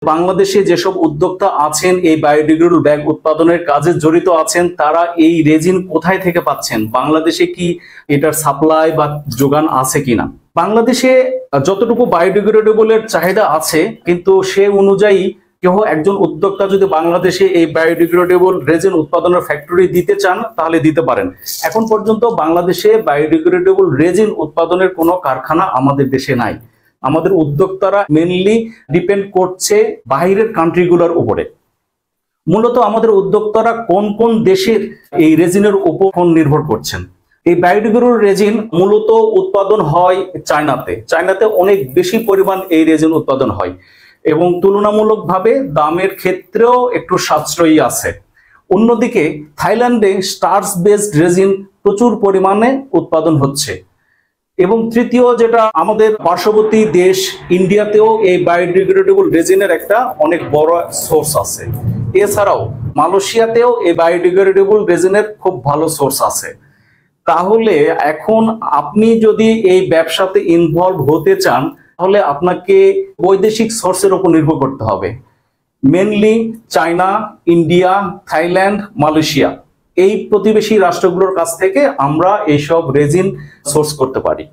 বাংলাদেশে যেসব উদ্যোক্তা আছেন এই বায়োডিগ্রেডেবল ব্যাগ উৎপাদনের কাজে জড়িত আছেন, তারা এই রেজিন কোথায় থেকে পাচ্ছেন? বাংলাদেশে কি এটার সাপ্লাই বা যোগান আছে কিনা? বাংলাদেশে যতটুকু বায়োডিগ্রেডেবলের চাহিদা আছে, কিন্তু সে অনুযায়ী কেউ একজন উদ্যোক্তা যদি বাংলাদেশে এই বায়োডিগ্রেডেবল রেজিন উৎপাদনের ফ্যাক্টরি দিতে চান তাহলে দিতে পারেন। এখন পর্যন্ত বাংলাদেশে বায়োডিগ্রেডেবল রেজিন উৎপাদনের কোনো কারখানা আমাদের দেশে নাই। আমাদের উদ্যোক্তারা মেনলি ডিপেন্ড করছে বাইরের কান্ট্রিগুলোর উপরে। মূলত আমাদের উদ্যোক্তারা কোন কোন দেশের এই রেজিনের উপর নির্ভর করছেন। এই বায়োডিগ্রেডেবল রেজিন মূলত উৎপাদন হয় চায়নাতে অনেক বেশি পরিমাণ এই রেজিন উৎপাদন হয় এবং তুলনামূলকভাবে দামের ক্ষেত্রেও একটু সাশ্রয়ী আছে। অন্যদিকে থাইল্যান্ডে স্টার্চ বেসড রেজিন প্রচুর পরিমাণে উৎপাদন হচ্ছে। এবং তৃতীয় যেটা, আমাদের পার্শ্ববর্তী দেশ ইন্ডিয়াতেও এই বায়োডিগ্রেডেবল রেজিনের একটা অনেক বড় সোর্স আছে। এছাড়াও মালয়েশিয়াতেও এই বায়োডিগ্রেডেবল রেজিনের খুব ভালো সোর্স আছে। তাহলে এখন আপনি যদি এই ব্যবসাতে ইনভলভ হতে চান তাহলে আপনাকে বৈদেশিক সোর্সের উপর নির্ভর করতে হবে। Mainly China, India, Thailand, Malaysia, এই প্রতিবেশী রাষ্ট্রগুলোর কাছ থেকে আমরা এইসব রেজিন সোর্স করতে পারি।